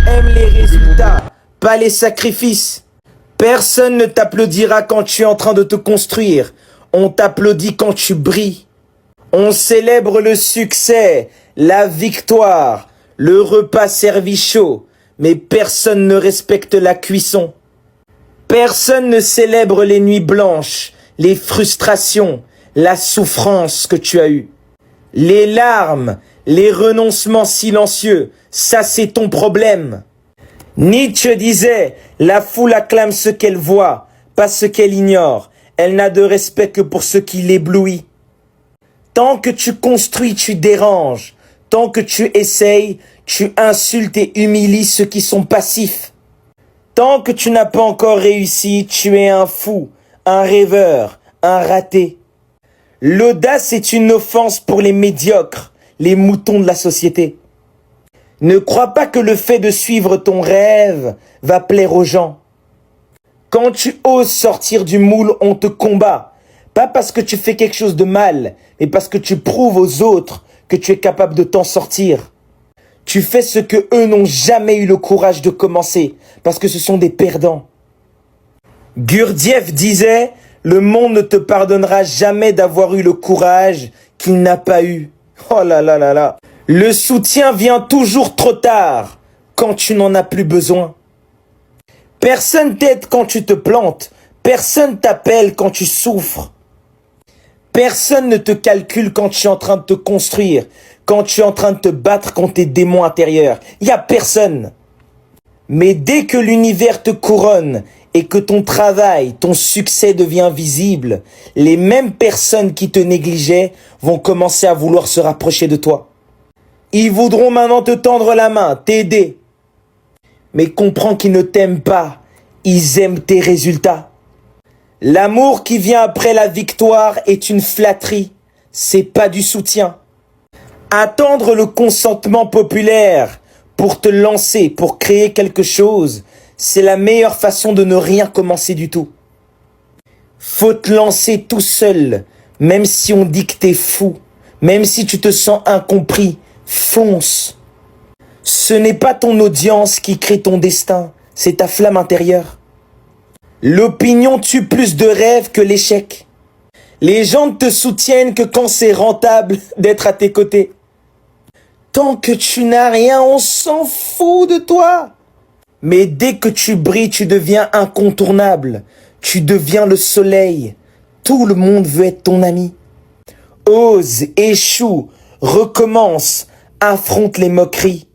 aime les résultats, pas les sacrifices. Personne ne t'applaudira quand tu es en train de te construire. On t'applaudit quand tu brilles. On célèbre le succès, la victoire, le repas servi chaud, mais personne ne respecte la cuisson. Personne ne célèbre les nuits blanches, les frustrations, la souffrance que tu as eue. Les larmes, les renoncements silencieux, ça c'est ton problème. Nietzsche disait, la foule acclame ce qu'elle voit, pas ce qu'elle ignore. Elle n'a de respect que pour ce qui l'éblouit. Tant que tu construis, tu déranges. Tant que tu essayes, tu insultes et humilies ceux qui sont passifs. Tant que tu n'as pas encore réussi, tu es un fou, un rêveur, un raté. L'audace est une offense pour les médiocres, les moutons de la société. Ne crois pas que le fait de suivre ton rêve va plaire aux gens. Quand tu oses sortir du moule, on te combat. Pas parce que tu fais quelque chose de mal, mais parce que tu prouves aux autres que tu es capable de t'en sortir. Tu fais ce que eux n'ont jamais eu le courage de commencer, parce que ce sont des perdants. Gurdjieff disait, le monde ne te pardonnera jamais d'avoir eu le courage qu'il n'a pas eu. Oh là là là là. Le soutien vient toujours trop tard, quand tu n'en as plus besoin. Personne t'aide quand tu te plantes. Personne t'appelle quand tu souffres. Personne ne te calcule quand tu es en train de te construire, quand tu es en train de te battre contre tes démons intérieurs. Il n'y a personne. Mais dès que l'univers te couronne et que ton travail, ton succès devient visible, les mêmes personnes qui te négligeaient vont commencer à vouloir se rapprocher de toi. Ils voudront maintenant te tendre la main, t'aider. Mais comprends qu'ils ne t'aiment pas, ils aiment tes résultats. L'amour qui vient après la victoire est une flatterie, c'est pas du soutien. Attendre le consentement populaire pour te lancer, pour créer quelque chose, c'est la meilleure façon de ne rien commencer du tout. Faut te lancer tout seul, même si on dit que t'es fou, même si tu te sens incompris, fonce. Ce n'est pas ton audience qui crée ton destin, c'est ta flamme intérieure. L'opinion tue plus de rêves que l'échec. Les gens ne te soutiennent que quand c'est rentable d'être à tes côtés. Tant que tu n'as rien, on s'en fout de toi. Mais dès que tu brilles, tu deviens incontournable. Tu deviens le soleil. Tout le monde veut être ton ami. Ose, échoue, recommence, affronte les moqueries.